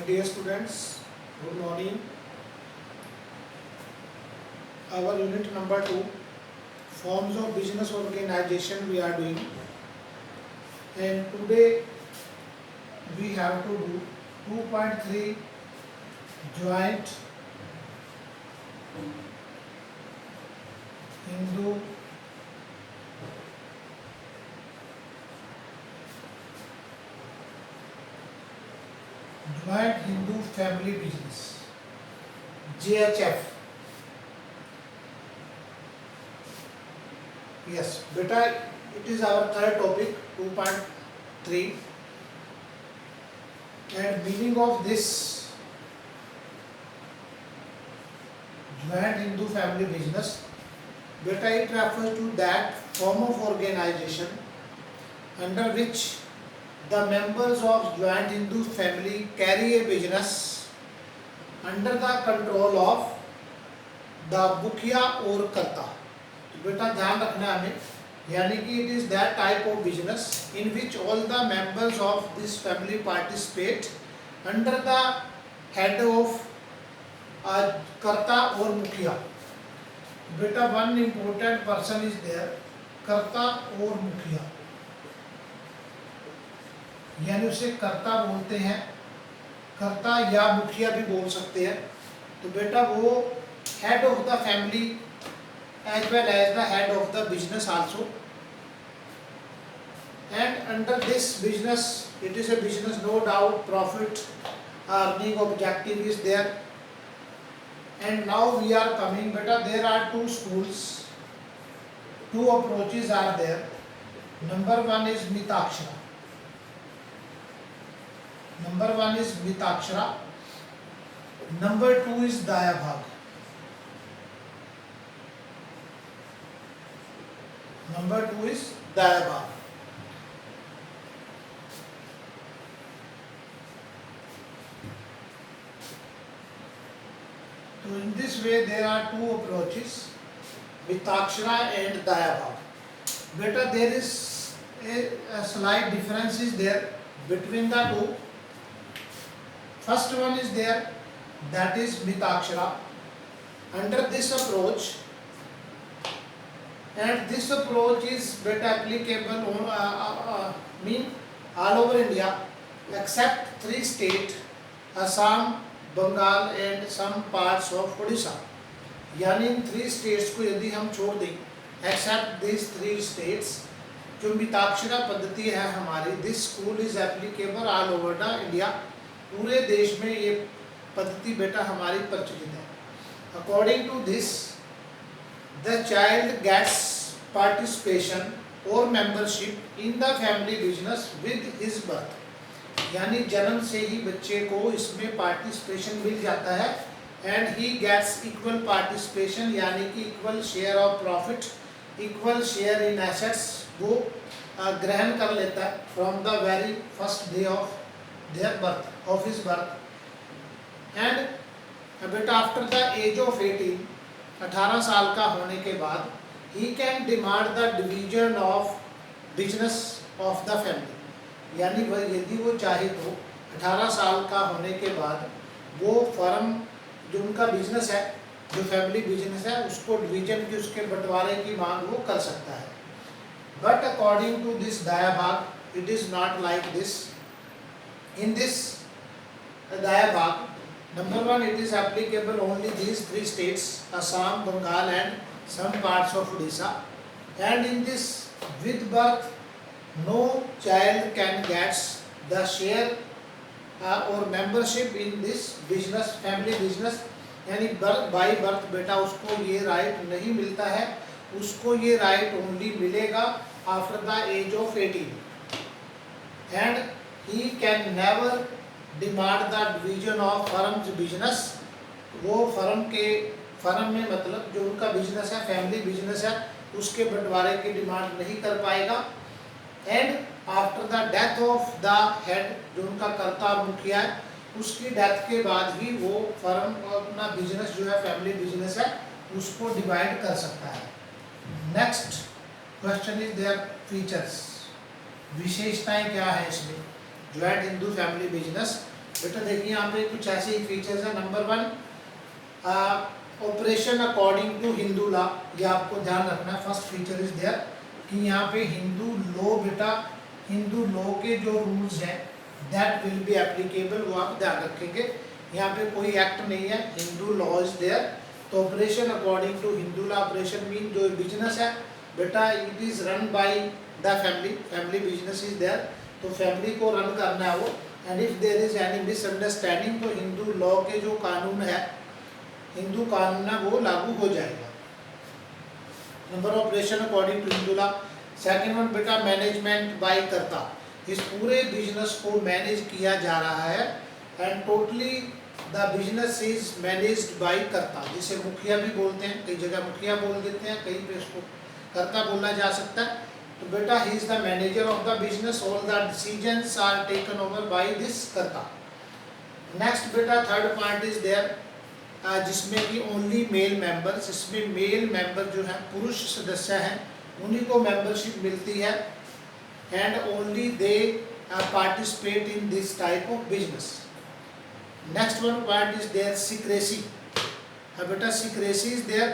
Dear students, good morning. Our unit number 2, forms of business organization we are doing, and today we have to do 2.3 joint Hindu family business, JHF. Yes, beta, it is our third topic, 2.3, and meaning of this joint Hindu family business. Beta, it refers to that form of organization under which the members of joint Hindu family carry a business under the control of the मुखिया और कर्ता. बेटा ध्यान रखना हमें, यानी कि it is that type of business in which all the members of this family participate under the head of कर्ता और मुखिया. बेटा one important person is there, कर्ता और मुखिया, यानी उसे कर्ता बोलते हैं, कर्ता या मुखिया भी बोल सकते हैं. तो बेटा वो head of the family as well as the head of the business also. And under this business, it is a business, no doubt profit earning objective is there. And now we are coming, बेटा there are two schools, two approaches are there. Number one is Mitakshara. Number one is Mitakshara. Number two is Dayabhag. Number two is Dayabhag. So in this way there are two approaches, Mitakshara and Dayabhag. Beta, there is a slight difference is there between the two. First one is there, that is Mitakshara. Under this approach, and this approach is better applicable mean all over India except three states, Assam, Bengal and some parts of Odisha. यानी in three states को यदि हम छोड़ दें, except these three states, जो मिताक्षरा पद्धति है हमारी, this school is applicable all over the India. पूरे देश में ये पद्धति बेटा हमारी प्रचलित है. According to this the child gets participation और membership in the family business with his birth. यानी जन्म से ही बच्चे को इसमें पार्टिसिपेशन मिल जाता है. And he gets equal participation, यानी कि equal share of profit, equal share in assets वो ग्रहण कर लेता है from the very first day of their birth, of his birth. And बेटा आफ्टर द एज ऑफ 18, 18 साल का होने के बाद, he can demand the division of business of the family. यानी यदि वो चाहे तो 18 साल का होने के बाद वो फर्म जो उनका बिजनेस है, जो फैमिली बिजनेस है, उसको डिवीजन की, उसके बंटवारे की मांग वो कर सकता है. But according to this Dayabhag, it is not like this. In this Dayabhag, number one, it is applicable only these three states, Assam, Bengal and some parts of Odisha. And in this with birth, no child can get the share or membership in this business, family business. यानी by birth बेटा उसको ये right नहीं मिलता है. उसको ये right only मिलेगा after the age of 18. And he can never demand the division of firm's business. वो फर्म में मतलब जो उनका बिजनेस है, फैमिली बिजनेस है, उसके बंटवारे की डिमांड नहीं कर पाएगा. And after the death of the head, जो उनका कर्ता मुखिया है, उसकी डेथ के बाद ही वो फर्म अपना बिजनेस जो है, फैमिली बिजनेस है, उसको डिवाइड कर सकता है. Next question is there features. विशेषताएं क्या है इसमें, ज्वाइंट हिंदू फैमिली बिजनेस. बेटा देखिए यहाँ पे कुछ ऐसे ही फीचर्स हैं। Number 1, operation according to Hindu law, ये आपको ध्यान रखना है। फर्स्ट फीचर इज देयर कि यहाँ पे हिंदू लॉ, बेटा हिंदू लॉ के जो रूल्स हैं दैट विल बी एप्लीकेबल, वो आप ध्यान रखेंगे। यहाँ पे कोई एक्ट नहीं है, हिंदू लॉ इज देयर। तो operation according to Hindu law, operation mean जो बिजनेस है बेटा it is run by the family, family business is there, तो फैमिली को रन करना है वो। And if there is any misunderstanding तो हिंदू लॉ के जो कानून है, हिंदू कानून है, वो लागू हो जाएगा। Number operation according to Hindu law. Second one बेटा मैनेजमेंट बाय कर्ता, इस पूरे बिजनेस को मैनेज किया जा रहा है and totally the business is managed by कर्ता, जिसे मुखिया भी बोलते हैं, कई जगह मुखिया बोल देते हैं, कहीं पे इसको कर्ता बोला जा सकता है। तो बेटा he is the manager of the business, all the decisions are taken over by this karta. Next बेटा थर्ड पॉइंट इज देयर, जिसमें कि ओनली मेल मेंबर्स, इसमें मेल मेंबर जो है पुरुष सदस्य हैं उन्हीं को मेंबरशिप मिलती है and only they participate in this type of business. Next one point is there secrecy, बेटा सीक्रेसी इज देयर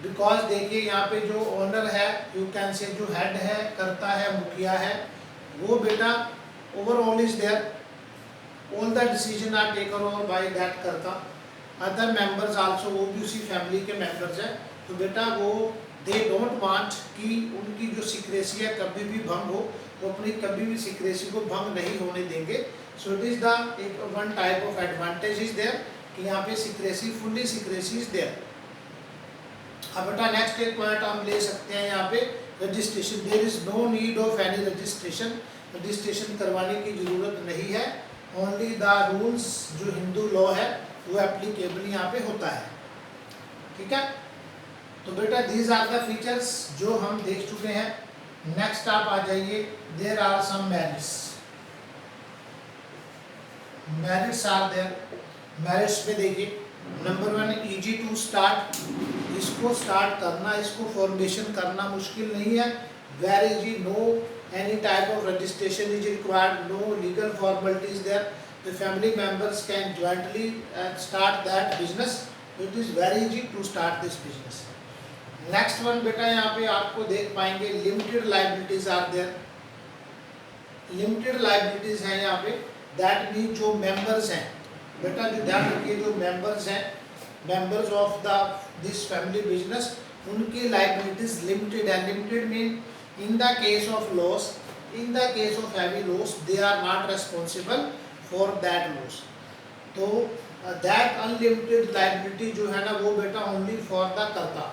बिकॉज देखिए यहाँ पे जो ओनर है, यू कैन से जो हेड है, करता है, मुखिया है, वो बेटा overall is there, all the decision are taken over by that करता। अदर मेंबर्स आल्सो, वो भी उसी फैमिली के मेंबर्स हैं। तो बेटा वो दे डोंट वांट कि उनकी जो सीक्रेसी है कभी भी भंग हो, वो अपनी कभी भी सीक्रेसी को भंग नहीं होने देंगे। So it is the one type of advantage is there कि यहाँ पे secrecy, fully secrecy is there. अब बेटा नेक्स्ट एक पॉइंट हम ले सकते हैं यहाँ पे registration, there is no need of any registration, registration करवाने की जरूरत नहीं है। ओनली द रूल्स जो हिंदू लॉ है वो एप्लीकेबल यहाँ पे होता है, ठीक है। तो बेटा दीज आर द फीचर्स जो हम देख चुके हैं। नेक्स्ट आप आ जाइए, there are some merits, merits are there. Merits पे देखिए, नंबर 1 इजी टू स्टार्ट, इसको स्टार्ट करना, इसको फॉर्मेशन करना मुश्किल नहीं है, very easy, no any type of registration is required, no legal formalities there, the family members can jointly start that business, it is very easy to start this business। next one बेटा यहाँ पे आपको देख पाएंगे limited liabilities are there, limited liabilities हैं यहाँ पे, that means जो members हैं बेटा, जो ध्यान रखिए, जो members हैं, members of the this family business, उनकी liabilities limited है। limited mean in the case of loss, in the case of heavy loss they are not responsible for that loss। तो that unlimited liability जो है ना वो बेटा only for the कर्ता,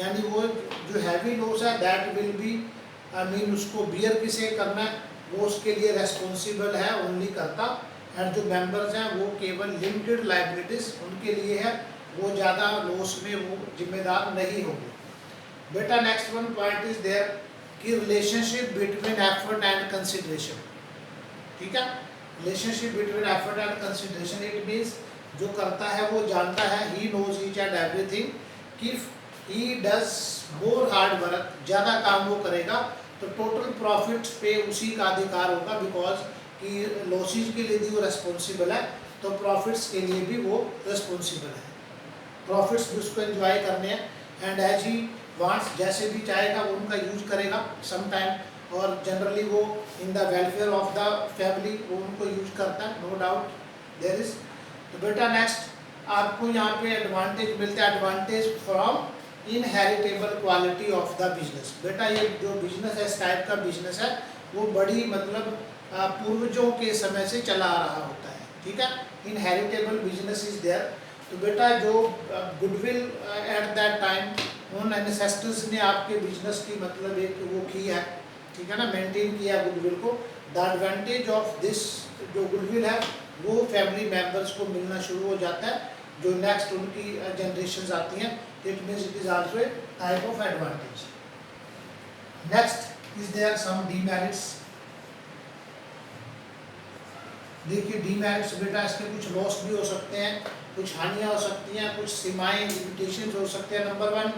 यानी वो जो हैवी लॉस है that will be I mean उसको बियर किसे करना है, वो उसके लिए रेस्पॉन्सिबल है ओनली कर्ता। एंड जो मेंबर्स हैं वो केवल लिमिटेड लाइबिलिटीज उनके लिए है, वो ज़्यादा लॉस में वो जिम्मेदार नहीं होंगे। बेटा next one point is there कि relationship between effort and consideration, ठीक है। Relationship between effort and consideration, it means जो करता है वो जानता है, he knows each and everything, कि he does more hard work, ज़्यादा काम वो करेगा तो टोटल प्रॉफिट पे उसी का अधिकार होगा, बिकॉज कि लॉसेज के लिए भी वो रेस्पॉन्सिबल है तो प्रॉफिट्स के लिए भी वो रेस्पॉन्सिबल है, प्रॉफिट्स भी उसको एंजॉय करने हैं। एंड एज ही वांट्स, जैसे भी चाहेगा वो उनका यूज करेगा सम टाइम, और जनरली वो in the welfare of the family वो उनको यूज करता है, नो डाउट देयर इज। तो बेटा नेक्स्ट आपको यहाँ पे एडवांटेज मिलता है, advantage from inheritable quality of the business. बेटा ये जो बिजनेस है, इस टाइप का बिजनेस है, वो बड़ी मतलब पूर्वजों के समय से चला आ रहा होता है, ठीक है। Inheritable business is there. तो बेटा जो गुडविल एट दैट टाइम उन एंसेस्टर्स ने आपके बिजनेस की मतलब एक वो की है, ठीक है ना, मेंटेन किया गुडविल को। द एडवांटेज ऑफ दिस जो गुडविल है वो फैमिली मेंबर्स को मिलना शुरू हो जाता है, जो नेक्स्ट उनकी जनरेशंस आती हैं, it means it is also a type of advantage. Next is there some demerits. देखिए डीमेरिट्स बेटा इसके कुछ लॉस भी हो सकते हैं, कुछ हानियाँ हो सकती हैं, कुछ सीमाएँ लिमिटेशंस हो सकते हैं। Number 1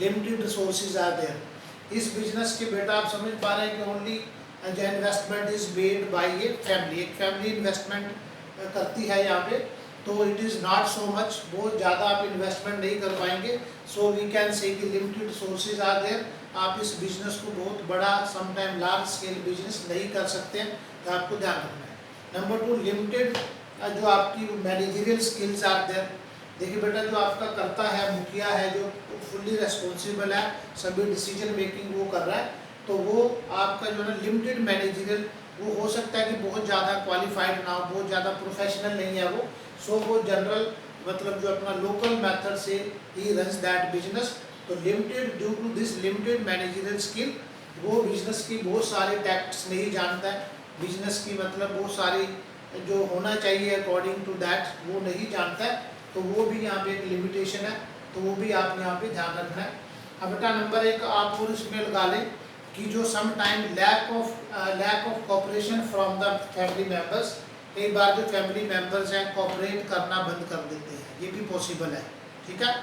limited resources are there. इस बिजनेस के बेटा आप समझ पा रहे हैं कि ओनली जो investment is made by a family, एक फैमिली इन्वेस्टमेंट करती है यहाँ पे, तो it is not so much, बहुत ज़्यादा आप इन्वेस्टमेंट नहीं कर पाएंगे। सो वी कैन से कि लिमिटेड सोर्सेज आर देयर। आप इस बिजनेस को बहुत बड़ा समटाइम लार्ज स्केल बिजनेस नहीं कर सकते हैं, तो आपको ध्यान रखना है। नंबर 2, लिमिटेड जो आपकी मैनेजरियल स्किल्स आर देयर। देखिए बेटा, जो आपका करता है, मुखिया है, जो फुल्ली रेस्पॉन्सिबल है, सभी डिसीजन मेकिंग वो कर रहा है, तो वो आपका जो है लिमिटेड मैनेजरियल, वो हो सकता है कि बहुत ज़्यादा क्वालिफाइड ना हो, बहुत ज़्यादा प्रोफेशनल नहीं है वो। सो वो जनरल मतलब जो अपना लोकल मेथड से ही रन्स दैट बिजनेस। तो limited, due to this limited managerial skill, वो बिजनेस की बहुत सारे टैक्ट्स नहीं जानता है, बिजनेस की मतलब बहुत सारी जो होना चाहिए अकॉर्डिंग टू दैट वो नहीं जानता है, तो वो भी यहाँ पे एक लिमिटेशन है, तो वो भी आप यहाँ पे ध्यान रखना है। अब बेटा नंबर 1 आप और इसमें लगा लें कि जो some time lack of cooperation from the family members. कई बार जो फैमिली मेम्बर्स हैं कोऑपरेट करना बंद कर देते हैं, ये भी पॉसिबल है, ठीक है।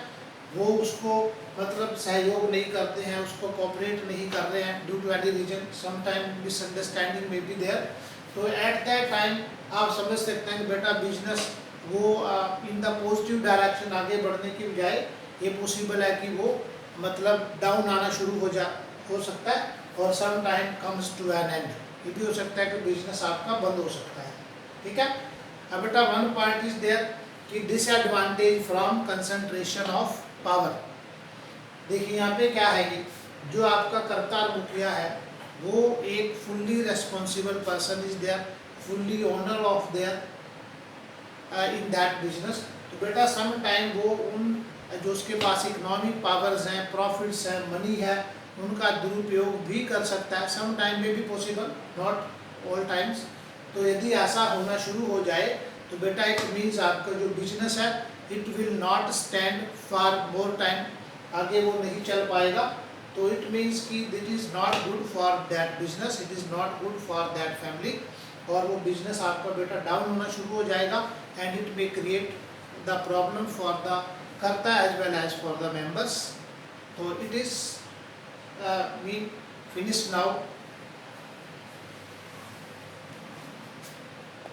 वो उसको मतलब सहयोग नहीं करते हैं, उसको कोऑपरेट नहीं कर रहे हैं due to any reason, some time misunderstanding में बी देयर। तो एट दैट टाइम आप समझ सकते हैं कि बेटा बिजनेस वो इन द पॉजिटिव डायरेक्शन आगे बढ़ने की बजाय ये पॉसिबल है कि वो मतलब डाउन आना शुरू हो सकता है, और some time comes to an end, ये भी हो सकता है कि बिजनेस आपका बंद हो सकता है, ठीक है। अब बेटा वन पॉइंट इज देयर कि disadvantage from concentration of power. देखिए यहाँ पे क्या है कि जो आपका कर्ता और मुखिया है, वो एक fully responsible person is there, fully owner of there in that business. तो बेटा सम टाइम वो उन जो उसके पास इकोनॉमिक पावर्स हैं, प्रॉफिट्स हैं, मनी है, उनका दुरुपयोग भी कर सकता है, सम टाइम में भी पॉसिबल, नॉट ऑल टाइम्स। तो यदि ऐसा होना शुरू हो जाए तो बेटा इट मीन्स आपका जो बिजनेस है it will not stand for more time, आगे वो नहीं चल पाएगा। तो इट मीन्स कि that is not good for that business, it is not good for that family, और वो बिजनेस आपका बेटा डाउन होना शुरू हो जाएगा, and it may create the problem for the karta as well as for the members. तो it is we finished now